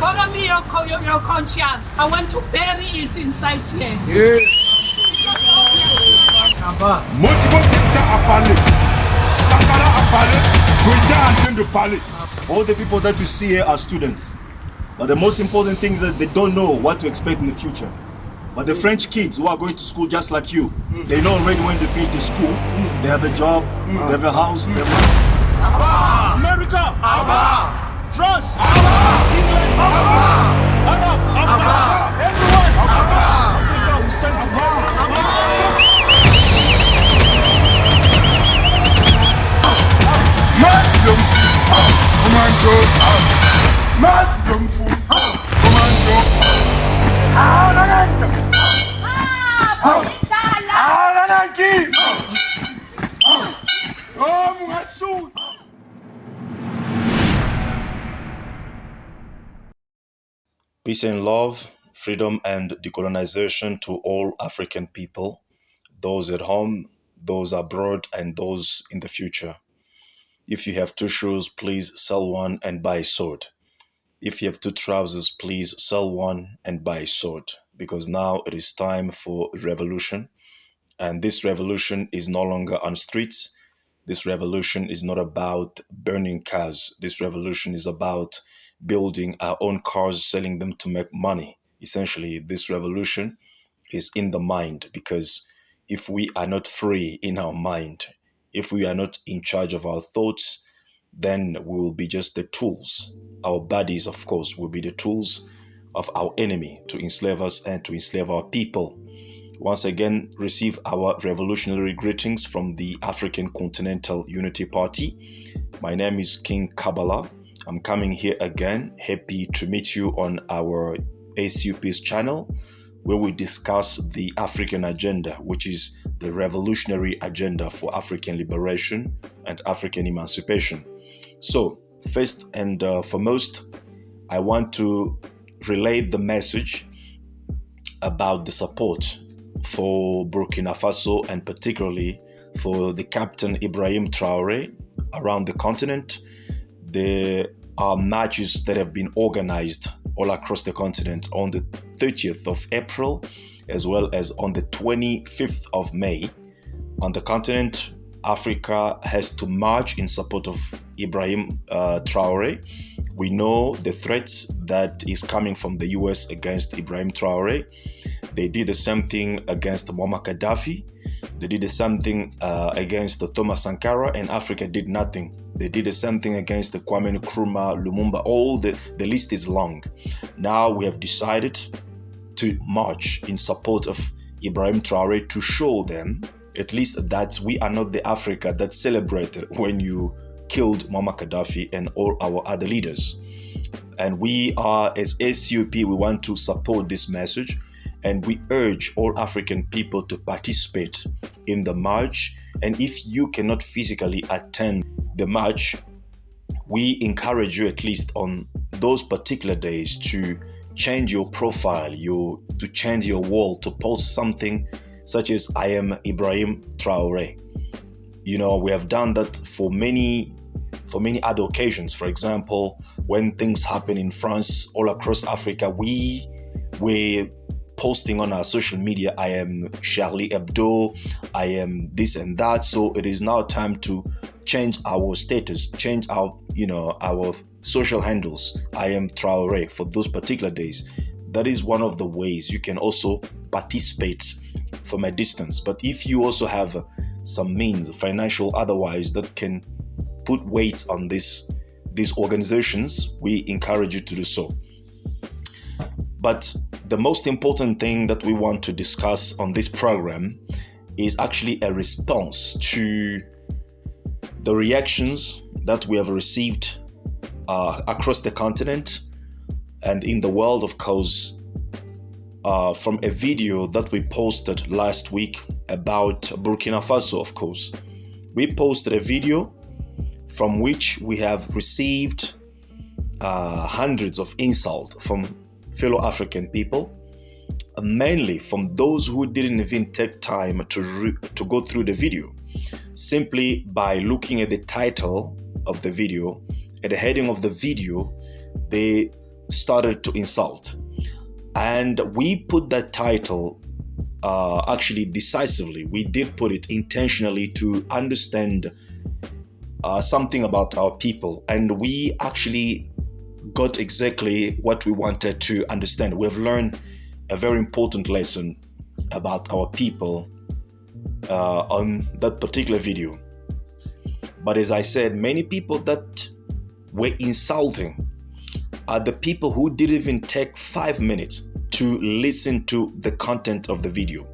Follow me your conscience. I want to bury it inside here. Yes. All the people that you see here are students. But the most important thing is that they don't know what to expect in the future. But the French kids who are going to school just like you, they know already when they finish the school, they have a job, they have a house, they have America! France! England! Arab! Everyone! Africa, we stand together! Peace and love, freedom and decolonization to all African people, those at home, those abroad, and those in the future. If you have 2 shoes, please sell one and buy a sword. If you have 2 trousers, please sell one and buy a sword. Because now it is time for revolution. And this revolution is no longer on streets. This revolution is not about burning cars. This revolution is about building our own cars, selling them to make money. Essentially, this revolution is in the mind, because if we are not free in our mind, if we are not in charge of our thoughts, then we will be just the tools. Our bodies, of course, will be the tools of our enemy to enslave us and to enslave our people. Once again, receive our revolutionary greetings from the African Continental Unity Party. My name is King Kabbalah. I'm coming here again, happy to meet you on our ACUP's channel, where we discuss the African agenda, which is the revolutionary agenda for African liberation and African emancipation. So, first and foremost, I want to relay the message about the support for Burkina Faso, and particularly for the Captain Ibrahim Traore around the continent. There are marches that have been organized all across the continent on the 30th of April, as well as on the 25th of May. On the continent, Africa has to march in support of Ibrahim Traore. We know the threats that is coming from the US against Ibrahim Traore. They did the same thing against Muammar Gaddafi. They did the same thing against Thomas Sankara, and Africa did nothing. They did the same thing against Kwame Nkrumah, Lumumba. All the list is long. Now we have decided to march in support of Ibrahim Traore to show them, at least, that we are not the Africa that celebrated when you killed Muammar Gaddafi and all our other leaders. And we are, as ACUP, we want to support this message, and we urge all African people to participate in the march. And if you cannot physically attend the march, we encourage you, at least on those particular days, to change your profile, to change your wall, to post something such as "I am Ibrahim Traore." You know, we have done that for many other occasions. For example, when things happen in France, all across Africa, we were posting on our social media, "I am Charlie Hebdo, I am this and that." So it is now time to change our status, change our social handles. "I am Traore" for those particular days. That is one of the ways you can also participate from a distance. But if you also have some means, financial, otherwise, that can put weight on these organizations, we encourage you to do so. But the most important thing that we want to discuss on this program is actually a response to the reactions that we have received across the continent and in the world, of course, from a video that we posted last week about Burkina Faso, of course. We posted a video from which we have received hundreds of insults from fellow African people, mainly from those who didn't even take time to go through the video. Simply by looking at the title of the video, at the heading of the video, they started to insult. And we put that title actually decisively. We did put it intentionally to understand something about our people. And we actually got exactly what we wanted to understand. We've learned a very important lesson about our people on that particular video. But as I said, many people that were insulting are the people who didn't even take 5 minutes to listen to the content of the video.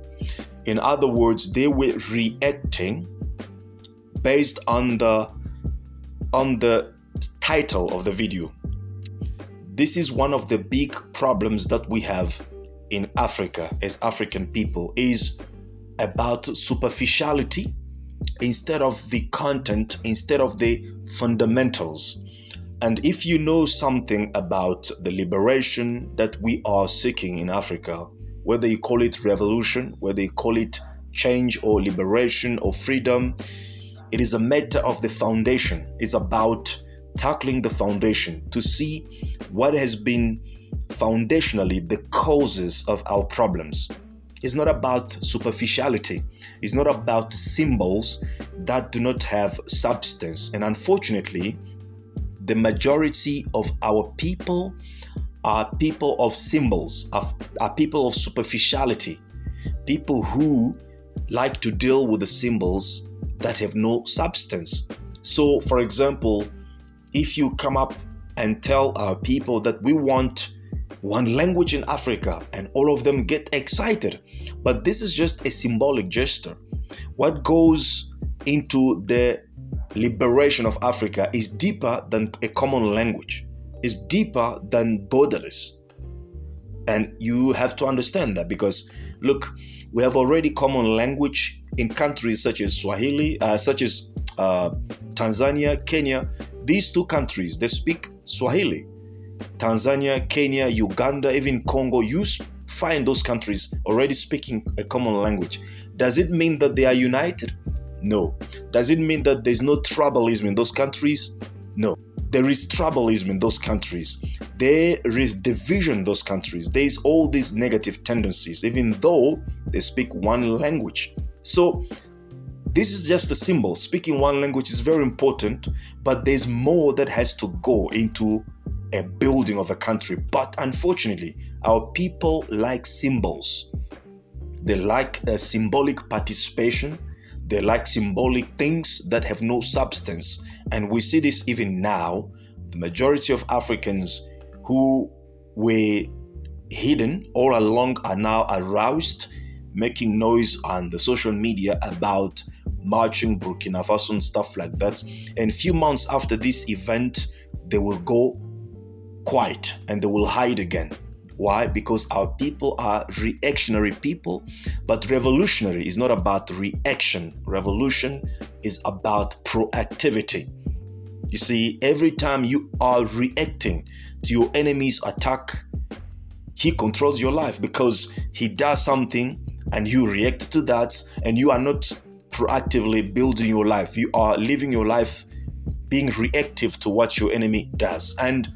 In other words, they were reacting based on the title of the video. This is one of the big problems that we have in Africa as African people, is about superficiality instead of the content, instead of the fundamentals. And if you know something about the liberation that we are seeking in Africa, whether you call it revolution, whether you call it change or liberation or freedom, it is a matter of the foundation. It's about tackling the foundation to see what has been foundationally the causes of our problems. It's not about superficiality. It's not about symbols that do not have substance. And unfortunately, the majority of our people are people of symbols, are people of superficiality, people who like to deal with the symbols that have no substance. So, for example, if you come up and tell our people that we want one language in Africa, and all of them get excited, but this is just a symbolic gesture. What goes into the liberation of Africa is deeper than a common language, is deeper than borderless. And you have to understand that, because look, we have already common language in countries such as Swahili, Tanzania, Kenya. These two countries, they speak Swahili. Tanzania, Kenya, Uganda, even Congo, you find those countries already speaking a common language. Does it mean that they are united? No. Does it mean that there's no tribalism in those countries? No. There is tribalism in those countries. There is division in those countries. There is all these negative tendencies, even though they speak one language. So this is just a symbol. Speaking one language is very important, but there's more that has to go into a building of a country. But unfortunately, our people like symbols. They like a symbolic participation. They like symbolic things that have no substance. And we see this even now. The majority of Africans who were hidden all along are now aroused, making noise on the social media about marching Burkina Faso and stuff like that. And a few months after this event, they will go quiet and they will hide again. Why? Because our people are reactionary people, but revolutionary is not about reaction. Revolution is about proactivity. You see, every time you are reacting to your enemy's attack, he controls your life because he does something and you react to that, and you are not proactively building your life. You are living your life being reactive to what your enemy does. And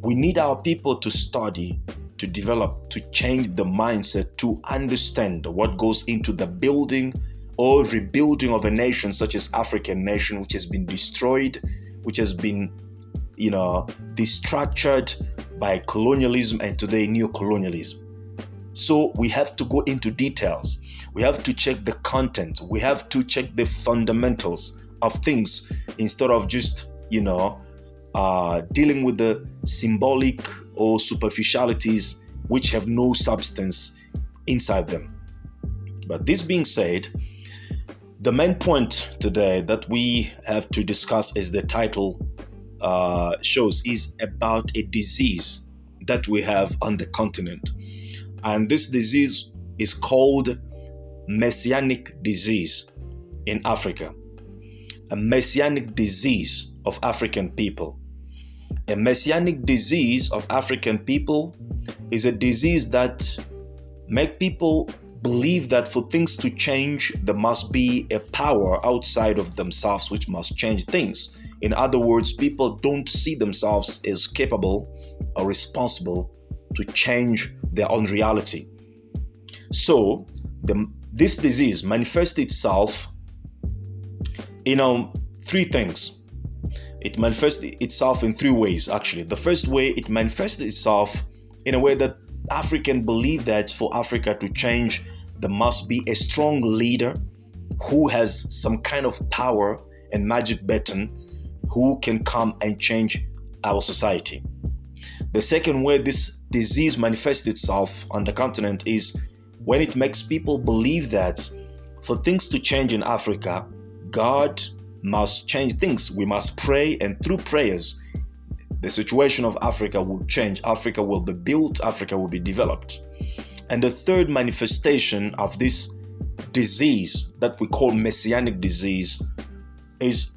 we need our people to study, to develop, to change the mindset, to understand what goes into the building or rebuilding of a nation such as African nation, which has been destroyed, which has been, destructured by colonialism and today neo-colonialism. So we have to go into details. We have to check the content. We have to check the fundamentals of things instead of just, dealing with the symbolic or superficialities which have no substance inside them. But this being said, the main point today that we have to discuss, as the title shows, is about a disease that we have on the continent. And this disease is called Messianic disease in Africa. A Messianic disease of African people. A Messianic disease of African people is a disease that makes people believe that for things to change, there must be a power outside of themselves which must change things. In other words, people don't see themselves as capable are responsible to change their own reality. So this disease manifests itself in three things. It manifests itself in three ways, actually. The first way, it manifests itself in a way that Africans believe that for Africa to change, there must be a strong leader who has some kind of power and magic button who can come and change our society. The second way this disease manifests itself on the continent is when it makes people believe that for things to change in Africa, God must change things. We must pray, and through prayers, the situation of Africa will change. Africa will be built, Africa will be developed. And the third manifestation of this disease that we call Messianic disease is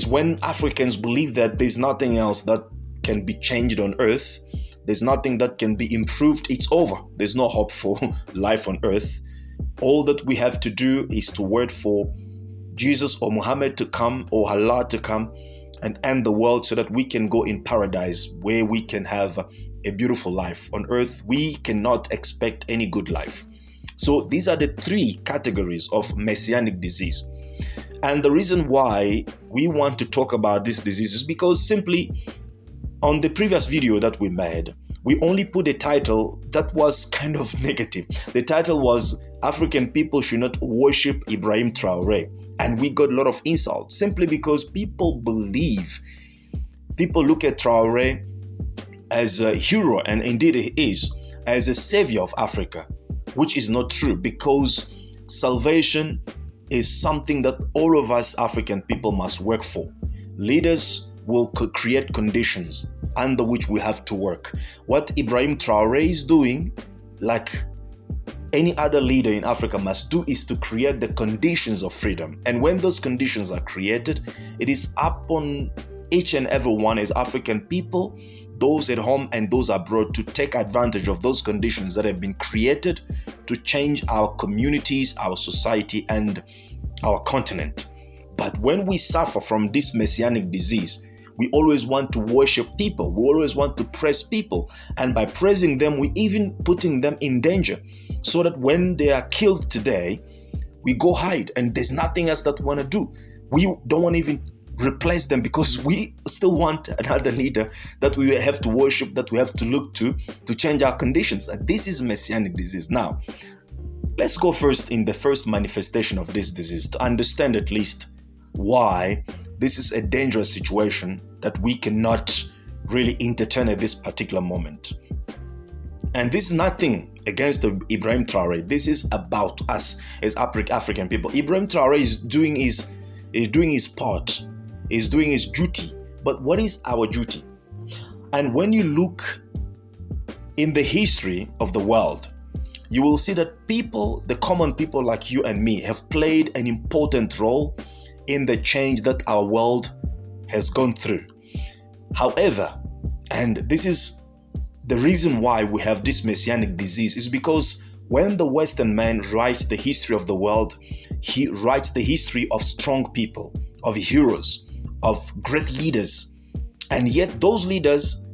when Africans believe that there's nothing else that can be changed on earth. There's nothing that can be improved. It's over. There's no hope for life on earth. All that we have to do is to wait for Jesus or Muhammad to come, or Allah to come and end the world so that we can go in paradise where we can have a beautiful life. On earth, we cannot expect any good life. So these are the three categories of Messianic disease. And the reason why we want to talk about this disease is because simply on the previous video that we made, we only put a title that was kind of negative. The title was African people should not worship Ibrahim Traore. And we got a lot of insults simply because people look at Traore as a hero, and indeed he is, as a savior of Africa, which is not true, because salvation is something that all of us African people must work for. Leaders will create conditions under which we have to work. What Ibrahim Traore is doing, like any other leader in Africa must do, is to create the conditions of freedom. And when those conditions are created, it is upon each and every one as African people, those at home and those abroad, to take advantage of those conditions that have been created to change our communities, our society, and our continent. But when we suffer from this Messianic disease, we always want to worship people. We always want to praise people. And by praising them, we even putting them in danger, so that when they are killed today, we go hide and there's nothing else that we want to do. We don't want to even replace them because we still want another leader that we have to worship, that we have to look to change our conditions. And this is Messianic disease. Now, let's go first in the first manifestation of this disease to understand at least why this is a dangerous situation that we cannot really entertain at this particular moment. And this is nothing against Ibrahim Traore. This is about us as African people. Ibrahim Traore is doing his part, is doing his duty. But what is our duty? And when you look in the history of the world, you will see that people, the common people like you and me, have played an important role in the change that our world has gone through. However, and this is the reason why we have this Messianic disease, is because when the Western man writes the history of the world, he writes the history of strong people, of heroes, of great leaders. And yet those leaders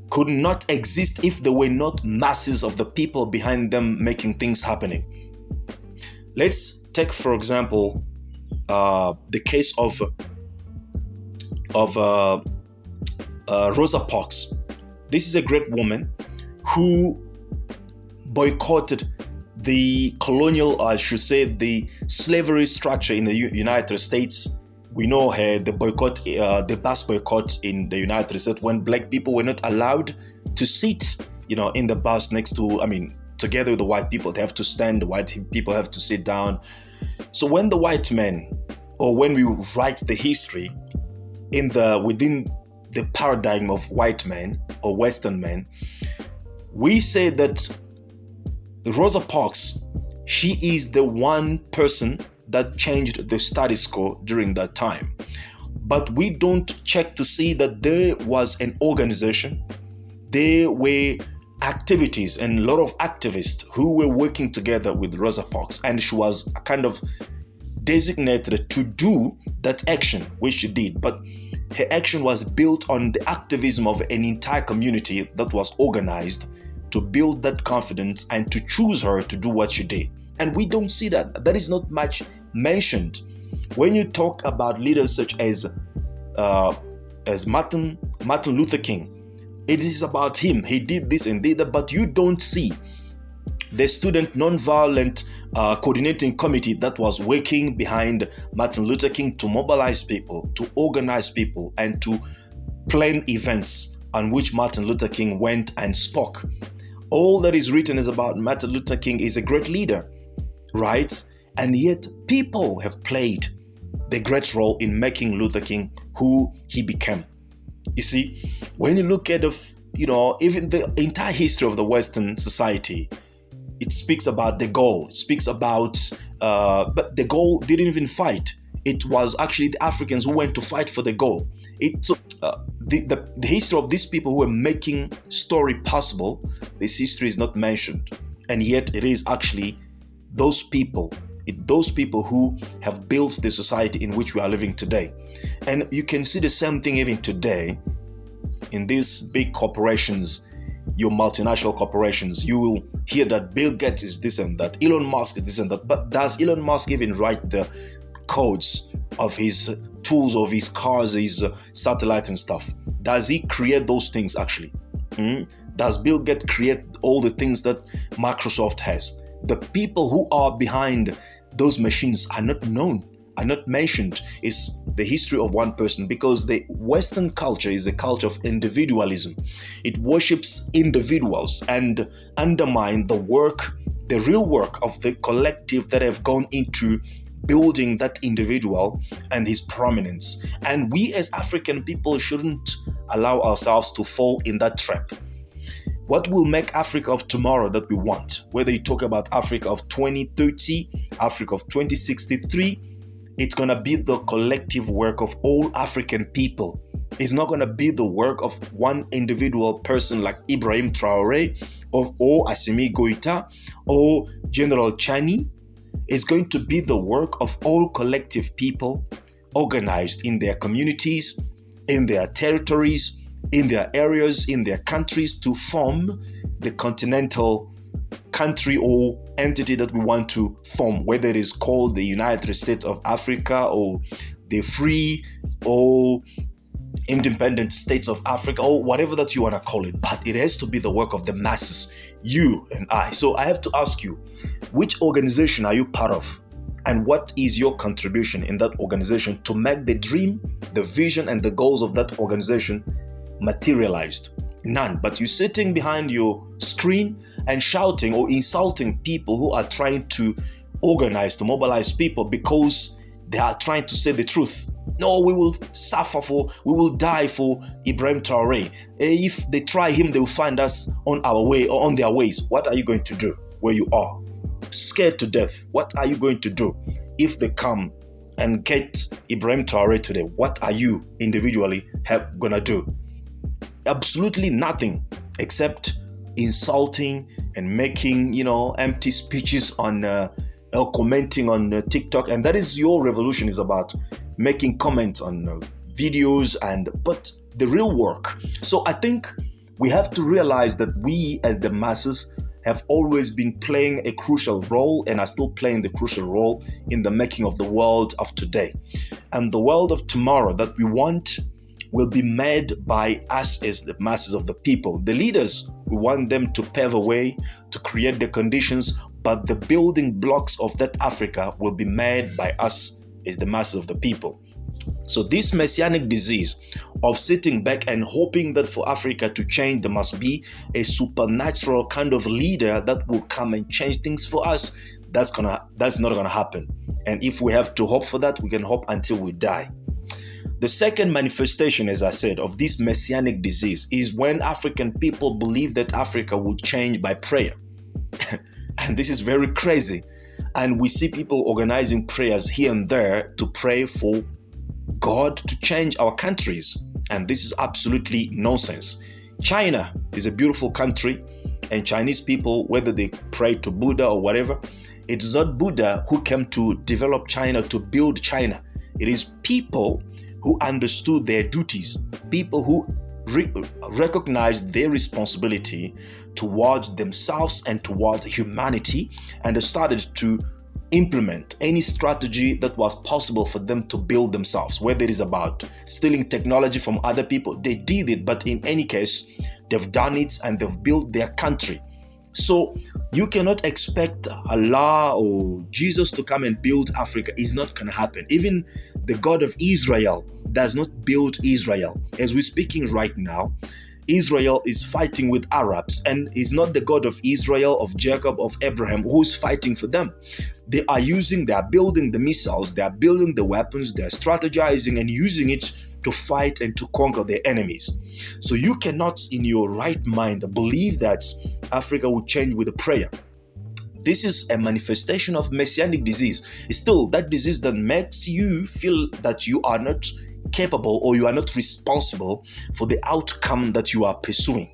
could not exist if there were not masses of the people behind them making things happening. Let's take, for example, the case of Rosa Parks. This is a great woman who boycotted the colonial, I should say, the slavery structure in the United States. We know her, the bus boycott in the United States, when black people were not allowed to sit, in the bus together with the white people. They have to stand, the white people have to sit down. So when the white men, or when we write the history within the paradigm of white men or Western men, we say that Rosa Parks, she is the one person that changed the status quo during that time. But we don't check to see that there was an organization, there were activities and a lot of activists who were working together with Rosa Parks, and she was kind of designated to do that action, which she did. But Her action was built on the activism of an entire community that was organized to build that confidence and to choose her to do what she did. And we don't see that. That is not much mentioned. When you talk about leaders such as Martin Luther King, it is about him. He did this and did that, but you don't see the student nonviolent coordinating committee that was working behind Martin Luther King to mobilize people, to organize people, and to plan events on which Martin Luther King went and spoke. All that is written is about Martin Luther King is a great leader, right? And yet people have played the great role in making Luther King who he became. You see, when you look at even the entire history of the Western society, it speaks about the goal. It speaks about, but the goal didn't even fight. It was actually the Africans who went to fight for the goal. The history of these people who were making story possible, this history is not mentioned. And yet it is actually those people who have built the society in which we are living today. And you can see the same thing even today in these big corporations, your multinational corporations. You will hear that Bill Gates is this and that, Elon Musk is this and that. But does Elon Musk even write the codes of his tools, of his cars, his satellite and stuff? Does he create those things actually? Does Bill Gates create all the things that Microsoft has? The people who are behind those machines are not known, are not mentioned. It's the history of one person, because the Western culture is a culture of individualism. It worships individuals and undermines the work, the real work of the collective that have gone into building that individual and his prominence. And we as African people shouldn't allow ourselves to fall in that trap. What will make Africa of tomorrow that we want, whether you talk about Africa of 2030, Africa of 2063, it's going to be the collective work of all African people. It's not going to be the work of one individual person like Ibrahim Traore or Assimi Goïta or General Chani. It's going to be the work of all collective people organized in their communities, in their territories, in their areas, in their countries, to form the continental country or entity that we want to form, whether it is called the United States of Africa or the free or independent states of Africa or whatever that you want to call it. But it has to be the work of the masses, you and I. So I have to ask you, which organization are you part of? And what is your contribution in that organization to make the dream, the vision, and the goals of that organization materialized? None. But you sitting behind your screen and shouting or insulting people who are trying to organize, to mobilize people because they are trying to say the truth. No, we will die for Ibrahim Traore. If they try him, they will find us on our way or on their ways. What are you going to do where you are? Scared to death. What are you going to do if they come and get Ibrahim Traore today? What are you individually gonna do? Absolutely nothing except insulting and making, empty speeches on or commenting on TikTok. And that is your revolution, is about making comments on videos, but the real work. So I think we have to realize that we as the masses have always been playing a crucial role and are still playing the crucial role in the making of the world of today. And the world of tomorrow that we want will be made by us as the masses of the people. The leaders, we want them to pave a way, to create the conditions, but the building blocks of that Africa will be made by us as the masses of the people. So this messianic disease of sitting back and hoping that for Africa to change, there must be a supernatural kind of leader that will come and change things for us. That's not gonna happen. And if we have to hope for that, we can hope until we die. The second manifestation, as I said, of this messianic disease is when African people believe that Africa will change by prayer. And this is very crazy. And we see people organizing prayers here and there to pray for God to change our countries. And this is absolutely nonsense. China is a beautiful country, and Chinese people, whether they pray to Buddha or whatever, it is not Buddha who came to develop China, to build China. It is people who understood their duties, people who recognized their responsibility towards themselves and towards humanity, and they started to implement any strategy that was possible for them to build themselves. Whether it is about stealing technology from other people, they did it, but in any case, they've done it and they've built their country. So you cannot expect Allah or Jesus to come and build Africa. It's not going to happen. Even the God of Israel does not build Israel. As we're speaking right now, Israel is fighting with Arabs, and is not the God of Israel, of Jacob, of Abraham, who's fighting for them. They are building the missiles, they are building the weapons, they are strategizing and using it to fight and to conquer their enemies. So you cannot, in your right mind, believe that Africa will change with a prayer. This is a manifestation of Messianic disease. It's still that disease that makes you feel that you are not capable or you are not responsible for the outcome that you are pursuing.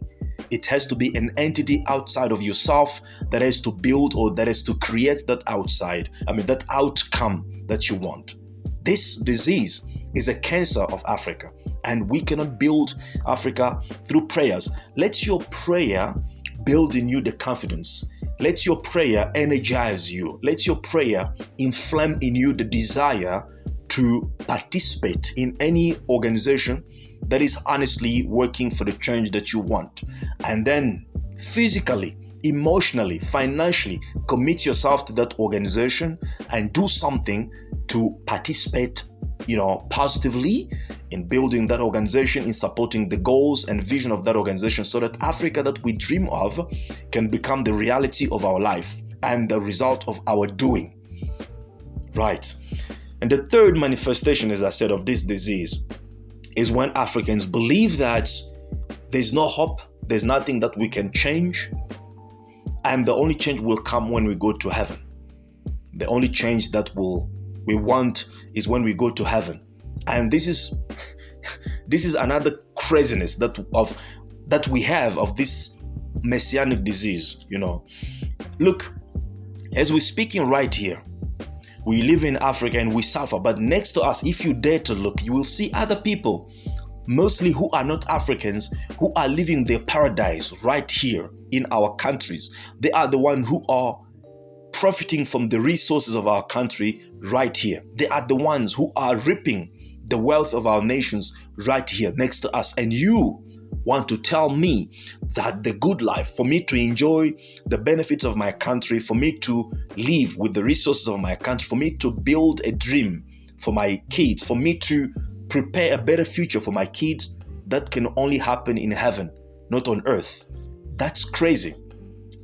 It has to be an entity outside of yourself that has to build or that has to create that that outcome that you want. This disease is a cancer of Africa, and we cannot build Africa through prayers. Let your prayer build in you the confidence. Let your prayer energize you. Let your prayer inflame in you the desire to participate in any organization that is honestly working for the change that you want. And then physically, emotionally, financially, commit yourself to that organization and do something to participate, positively in building that organization, in supporting the goals and vision of that organization, so that Africa that we dream of can become the reality of our life and the result of our doing. Right. And the third manifestation, as I said, of this disease is when Africans believe that there's no hope, there's nothing that we can change, and the only change will come when we go to heaven. The only change that we want is when we go to heaven. And this is another craziness that we have of this Messianic disease. Look, as we're speaking right here, we live in Africa and we suffer, but next to us, if you dare to look, you will see other people, mostly who are not Africans, who are living their paradise right here in our countries. They are the ones who are profiting from the resources of our country right here. They are the ones who are reaping the wealth of our nations right here next to us. And you want to tell me that the good life, for me to enjoy the benefits of my country, for me to live with the resources of my country, for me to build a dream for my kids, for me to prepare a better future for my kids, that can only happen in heaven, not on earth. That's crazy.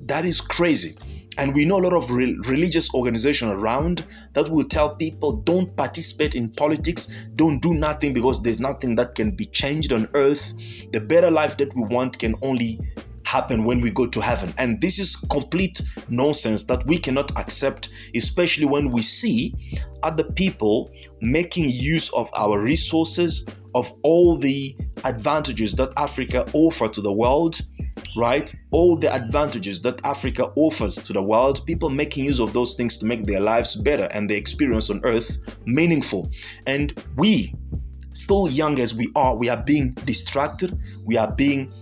That is crazy. And we know a lot of religious organizations around that will tell people, don't participate in politics, don't do nothing, because there's nothing that can be changed on earth. The better life that we want can only happen when we go to heaven. And this is complete nonsense that we cannot accept, especially when we see other people making use of our resources, of all the advantages that Africa offers to the world. Right? All the advantages that Africa offers to the world, people making use of those things to make their lives better and their experience on earth meaningful. And we, still young as we are being distracted. We are being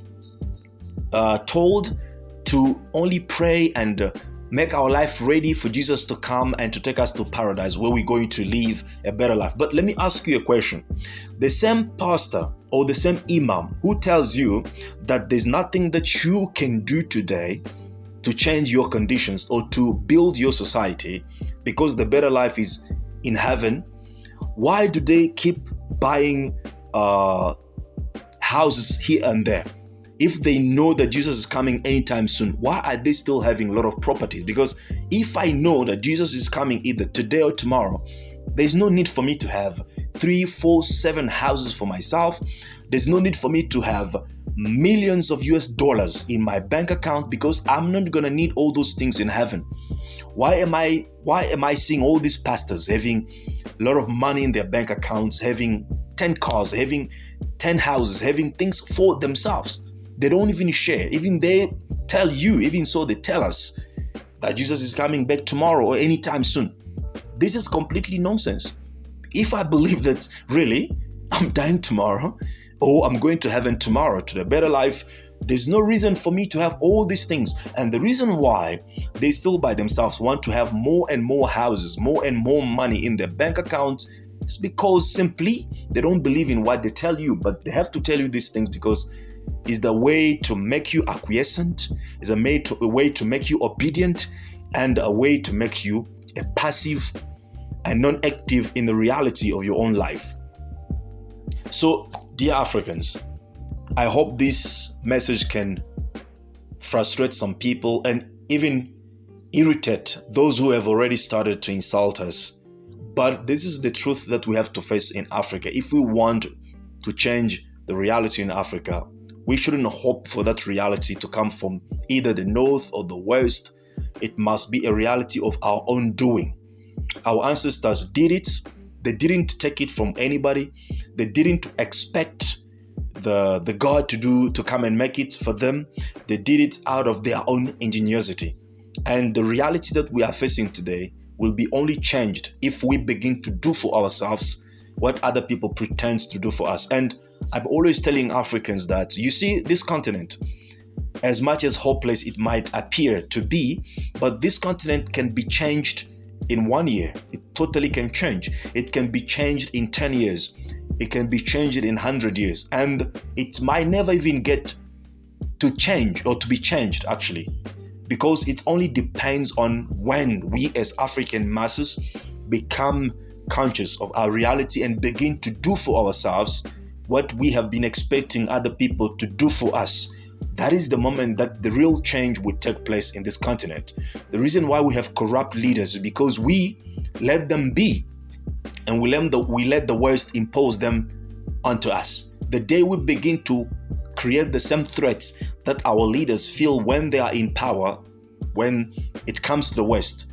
told to only pray and make our life ready for Jesus to come and to take us to paradise, where we're going to live a better life. But let me ask you a question. The same pastor or the same imam who tells you that there's nothing that you can do today to change your conditions or to build your society because the better life is in heaven, why do they keep buying houses here and there? If they know that Jesus is coming anytime soon, why are they still having a lot of properties? Because if I know that Jesus is coming either today or tomorrow, there's no need for me to have 3, 4, 7 houses for myself. There's no need for me to have millions of US dollars in my bank account, because I'm not going to need all those things in heaven. Why am I seeing all these pastors having a lot of money in their bank accounts, having 10 cars, having 10 houses, having things for themselves? They don't even share. Even they tell you, even so they tell us that Jesus is coming back tomorrow or anytime soon. This is completely nonsense. If I believe that really I'm dying tomorrow, or I'm going to heaven tomorrow to the better life. There's no reason for me to have all these things. And the reason why they still by themselves want to have more and more houses, more and more money in their bank accounts is because simply they don't believe in what they tell you, but they have to tell you these things because it's the way to make you acquiescent, it's a way to make you obedient, and a way to make you a passive and non-active in the reality of your own life. So, dear Africans, I hope this message can frustrate some people and even irritate those who have already started to insult us. But this is the truth that we have to face in Africa. If we want to change the reality in Africa, we shouldn't hope for that reality to come from either the north or the west. It must be a reality of our own doing. Our ancestors did it. They didn't take it from anybody. They didn't expect the God to come and make it for them. They did it out of their own ingenuity. And the reality that we are facing today will be only changed if we begin to do for ourselves what other people pretend to do for us. And I'm always telling Africans that, you see, this continent, as much as hopeless it might appear to be, but this continent can be changed in 1 year. It totally can change. It can be changed in 10 years. It can be changed in 100 years. And it might never even get to change or to be changed, actually, because it only depends on when we as African masses become conscious of our reality and begin to do for ourselves what we have been expecting other people to do for us. That is the moment that the real change will take place in this continent. The reason why we have corrupt leaders is because we let them be, and we let the West impose them onto us. The day we begin to create the same threats that our leaders feel when they are in power, when it comes to the West,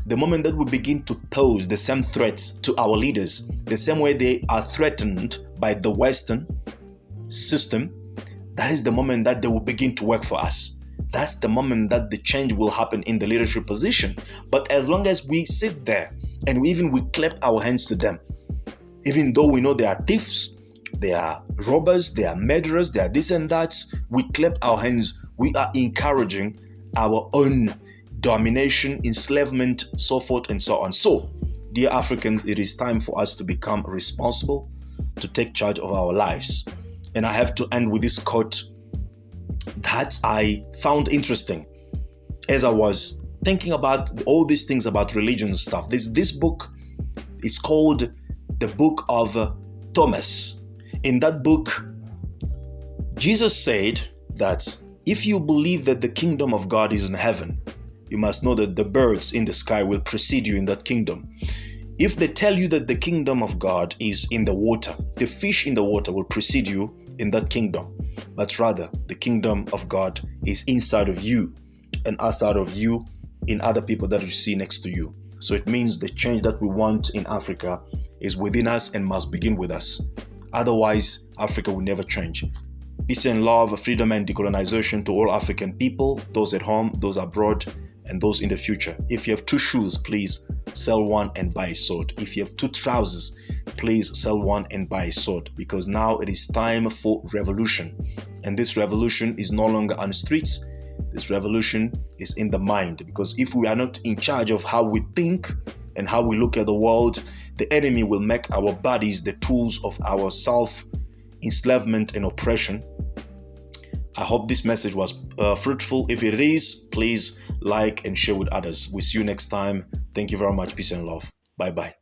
the moment that we begin to pose the same threats to our leaders, the same way they are threatened by the Western system, that is the moment that they will begin to work for us. That's the moment that the change will happen in the leadership position. But as long as we sit there and we clap our hands to them, even though we know they are thieves, they are robbers, they are murderers, they are this and that, we clap our hands, we are encouraging our own domination, enslavement, so forth and so on. So, dear Africans, it is time for us to become responsible, to take charge of our lives. And I have to end with this quote that I found interesting as I was thinking about all these things about religion and stuff. This book is called the Book of Thomas. In that book, Jesus said that if you believe that the kingdom of God is in heaven, you must know that the birds in the sky will precede you in that kingdom. If they tell you that the kingdom of God is in the water, the fish in the water will precede you in that kingdom. But rather, the kingdom of God is inside of you and outside of you in other people that you see next to you. So it means the change that we want in Africa is within us and must begin with us. Otherwise, Africa will never change. Peace and love, freedom and decolonization to all African people, those at home, those abroad, and those in the future. If you have 2 shoes, please sell one and buy a sword. If you have 2 trousers, please sell one and buy a sword, because now it is time for revolution. And this revolution is no longer on the streets. This revolution is in the mind, because if we are not in charge of how we think and how we look at the world, the enemy will make our bodies the tools of our self-enslavement and oppression. I hope this message was fruitful. If it is, please like and share with others. We'll see you next time. Thank you very much. Peace and love. Bye-bye.